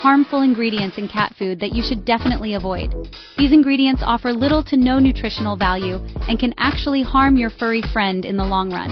harmful ingredients in cat food that you should definitely avoid. These ingredients offer little to no nutritional value and can actually harm your furry friend in the long run.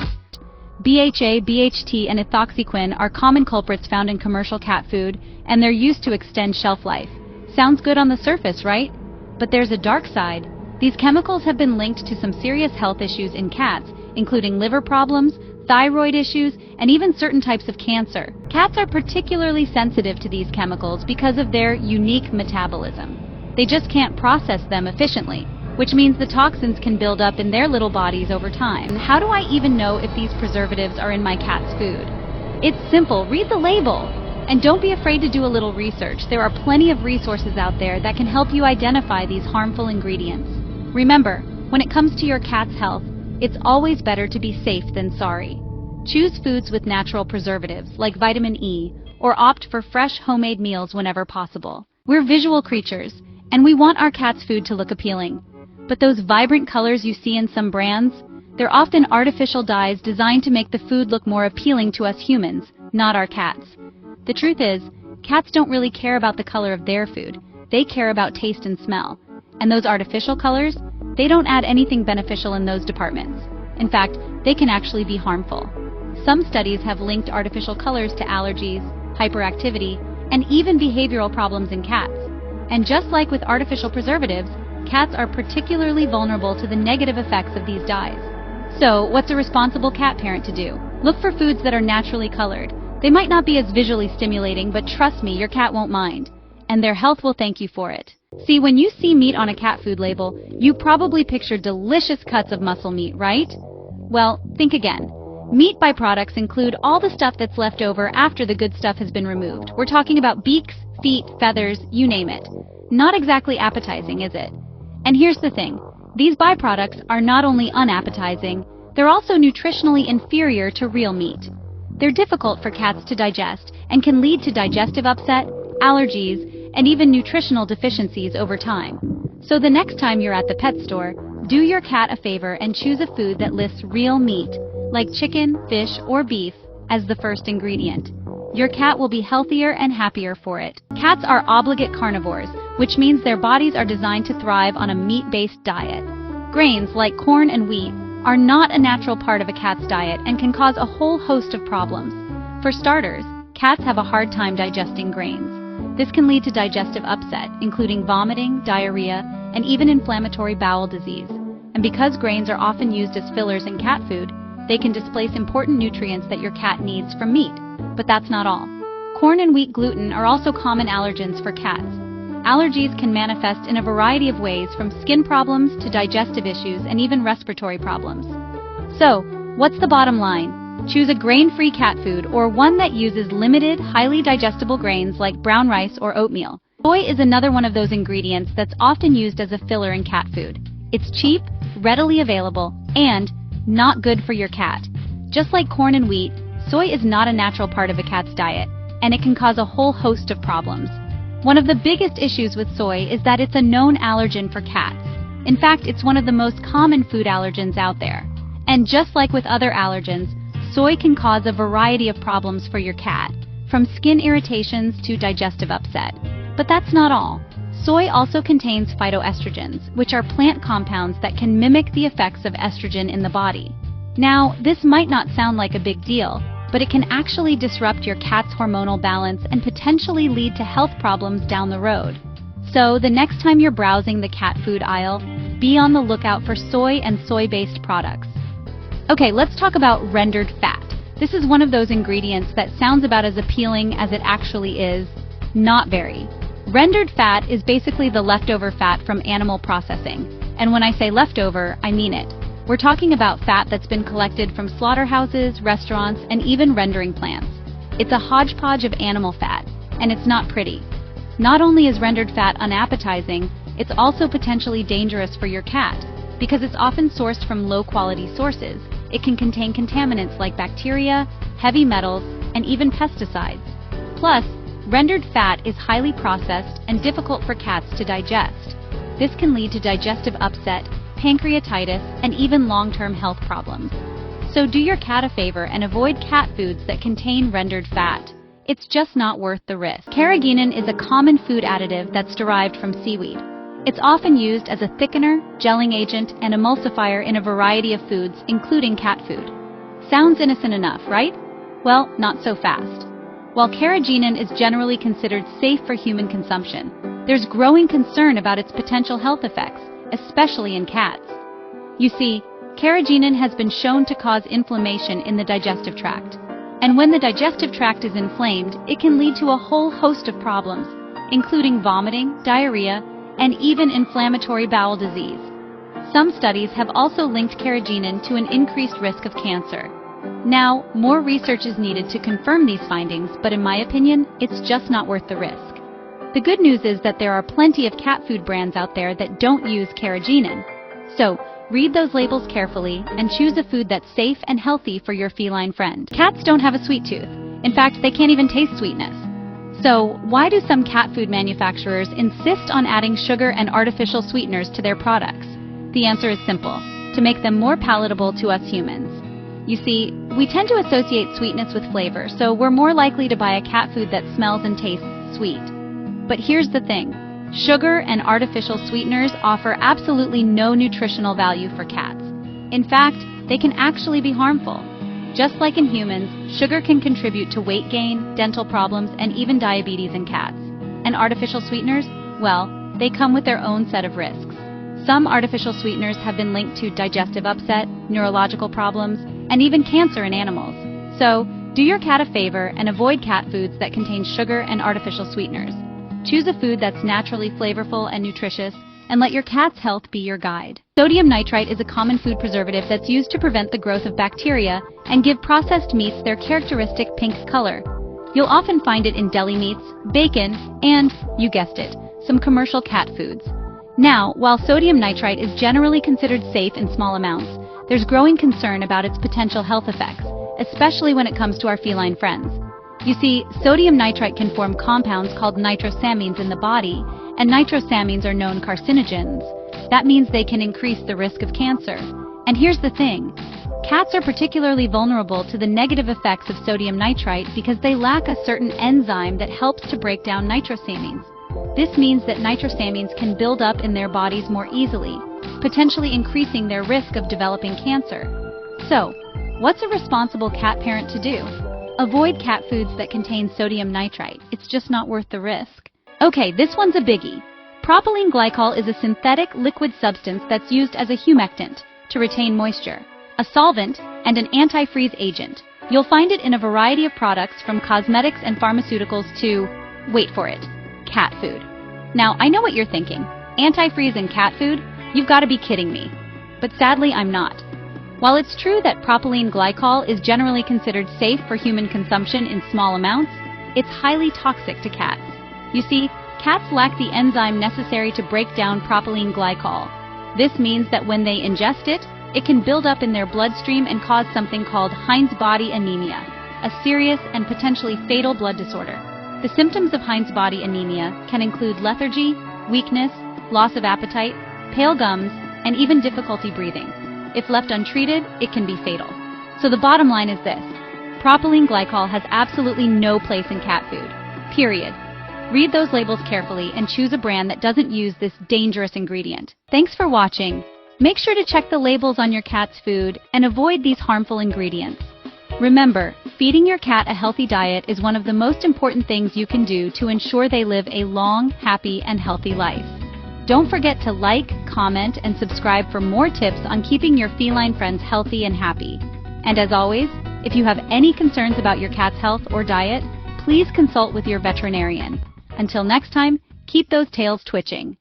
BHA, BHT, and Ethoxyquin are common culprits found in commercial cat food, and they're used to extend shelf life. Sounds good on the surface, right? But there's a dark side. These chemicals have been linked to some serious health issues in cats, including liver problems, thyroid issues, and even certain types of cancer. Cats are particularly sensitive to these chemicals because of their unique metabolism. They just can't process them efficiently, which means the toxins can build up in their little bodies over time. How do I even know if these preservatives are in my cat's food? It's simple, read the label. And don't be afraid to do a little research. There are plenty of resources out there that can help you identify these harmful ingredients. Remember, when it comes to your cat's health, it's always better to be safe than sorry. Choose foods with natural preservatives, like vitamin E, or opt for fresh homemade meals whenever possible. We're visual creatures, and we want our cat's food to look appealing. But those vibrant colors you see in some brands, they're often artificial dyes designed to make the food look more appealing to us humans, not our cats. The truth is, cats don't really care about the color of their food. They care about taste and smell. And those artificial colors, they don't add anything beneficial in those departments. In fact, they can actually be harmful. Some studies have linked artificial colors to allergies, hyperactivity, and even behavioral problems in cats. And just like with artificial preservatives, cats are particularly vulnerable to the negative effects of these dyes. So, what's a responsible cat parent to do? Look for foods that are naturally colored. They might not be as visually stimulating, but trust me, your cat won't mind. And their health will thank you for it. See, when you see meat on a cat food label, you probably picture delicious cuts of muscle meat, right? Well, think again. Meat byproducts include all the stuff that's left over after the good stuff has been removed. We're talking about beaks, feet, feathers, you name it. Not exactly appetizing, is it? And here's the thing. These byproducts are not only unappetizing, they're also nutritionally inferior to real meat. They're difficult for cats to digest and can lead to digestive upset, allergies, and even nutritional deficiencies over time. So the next time you're at the pet store, do your cat a favor and choose a food that lists real meat, like chicken, fish, or beef, as the first ingredient. Your cat will be healthier and happier for it. Cats are obligate carnivores, which means their bodies are designed to thrive on a meat-based diet. Grains, like corn and wheat, are not a natural part of a cat's diet and can cause a whole host of problems. For starters, cats have a hard time digesting grains. This can lead to digestive upset, including vomiting, diarrhea, and even inflammatory bowel disease. And because grains are often used as fillers in cat food, they can displace important nutrients that your cat needs from meat. But that's not all. Corn and wheat gluten are also common allergens for cats. Allergies can manifest in a variety of ways, from skin problems to digestive issues and even respiratory problems. So, what's the bottom line? Choose a grain-free cat food or one that uses limited, highly digestible grains like brown rice or oatmeal. Soy is another one of those ingredients that's often used as a filler in cat food. It's cheap, readily available, and not good for your cat. Just like corn and wheat, soy is not a natural part of a cat's diet, and it can cause a whole host of problems. One of the biggest issues with soy is that it's a known allergen for cats. In fact, it's one of the most common food allergens out there. And just like with other allergens, soy can cause a variety of problems for your cat, from skin irritations to digestive upset. But that's not all. Soy also contains phytoestrogens, which are plant compounds that can mimic the effects of estrogen in the body. Now, this might not sound like a big deal, but it can actually disrupt your cat's hormonal balance and potentially lead to health problems down the road. So, the next time you're browsing the cat food aisle, be on the lookout for soy and soy-based products. Okay, let's talk about rendered fat. This is one of those ingredients that sounds about as appealing as it actually is. Not very. Rendered fat is basically the leftover fat from animal processing. And when I say leftover, I mean it. We're talking about fat that's been collected from slaughterhouses, restaurants, and even rendering plants. It's a hodgepodge of animal fat, and it's not pretty. Not only is rendered fat unappetizing, it's also potentially dangerous for your cat. Because it's often sourced from low-quality sources, it can contain contaminants like bacteria, heavy metals, and even pesticides. Plus, rendered fat is highly processed and difficult for cats to digest. This can lead to digestive upset, pancreatitis, and even long-term health problems. So do your cat a favor and avoid cat foods that contain rendered fat. it's just not worth the risk. Carrageenan is a common food additive that's derived from seaweed. It's often used as a thickener, gelling agent, and emulsifier in a variety of foods, including cat food. Sounds innocent enough, right? Well, not so fast. While Carrageenan is generally considered safe for human consumption, there's growing concern about its potential health effects, especially in cats. You see, Carrageenan has been shown to cause inflammation in the digestive tract. And when the digestive tract is inflamed, it can lead to a whole host of problems, including vomiting, diarrhea, and even inflammatory bowel disease. Some studies have also linked Carrageenan to an increased risk of cancer. Now, more research is needed to confirm these findings, but in my opinion, it's just not worth the risk. The good news is that there are plenty of cat food brands out there that don't use Carrageenan. So, read those labels carefully and choose a food that's safe and healthy for your feline friend. Cats don't have a sweet tooth. In fact, they can't even taste sweetness. So, why do some cat food manufacturers insist on adding sugar and artificial sweeteners to their products? The answer is simple: to make them more palatable to us humans. You see, we tend to associate sweetness with flavor, so we're more likely to buy a cat food that smells and tastes sweet. But here's the thing: sugar and artificial sweeteners offer absolutely no nutritional value for cats. In fact, they can actually be harmful. Just like in humans, sugar can contribute to weight gain, dental problems, and even diabetes in cats. And artificial sweeteners? Well, they come with their own set of risks. Some artificial sweeteners have been linked to digestive upset, neurological problems, and even cancer in animals. So, do your cat a favor and avoid cat foods that contain sugar and artificial sweeteners. Choose a food that's naturally flavorful and nutritious, and let your cat's health be your guide. Sodium nitrite is a common food preservative that's used to prevent the growth of bacteria and give processed meats their characteristic pink color. You'll often find it in deli meats, bacon, and, you guessed it, some commercial cat foods. Now, while sodium nitrite is generally considered safe in small amounts, there's growing concern about its potential health effects, especially when it comes to our feline friends. You see, sodium nitrite can form compounds called nitrosamines in the body, and nitrosamines are known carcinogens. That means they can increase the risk of cancer. And here's the thing: cats are particularly vulnerable to the negative effects of sodium nitrite because they lack a certain enzyme that helps to break down nitrosamines. This means that nitrosamines can build up in their bodies more easily, potentially increasing their risk of developing cancer. So, what's a responsible cat parent to do? Avoid cat foods that contain sodium nitrite. It's just not worth the risk. Okay, this one's a biggie. Propylene glycol is a synthetic liquid substance that's used as a humectant to retain moisture, a solvent, and an antifreeze agent. You'll find it in a variety of products from cosmetics and pharmaceuticals to, wait for it, cat food. Now, I know what you're thinking. Antifreeze in cat food? You've got to be kidding me. But sadly, I'm not. While it's true that propylene glycol is generally considered safe for human consumption in small amounts, it's highly toxic to cats. You see, cats lack the enzyme necessary to break down propylene glycol. This means that when they ingest it, it can build up in their bloodstream and cause something called Heinz body anemia, a serious and potentially fatal blood disorder. The symptoms of Heinz body anemia can include lethargy, weakness, loss of appetite, pale gums, and even difficulty breathing. If left untreated, it can be fatal. So the bottom line is this: propylene glycol has absolutely no place in cat food. Period. Read those labels carefully and choose a brand that doesn't use this dangerous ingredient. Thanks for watching. Make sure to check the labels on your cat's food and avoid these harmful ingredients. Remember, feeding your cat a healthy diet is one of the most important things you can do to ensure they live a long, happy, and healthy life. Don't forget to like, comment, and subscribe for more tips on keeping your feline friends healthy and happy. And as always, if you have any concerns about your cat's health or diet, please consult with your veterinarian. Until next time, keep those tails twitching.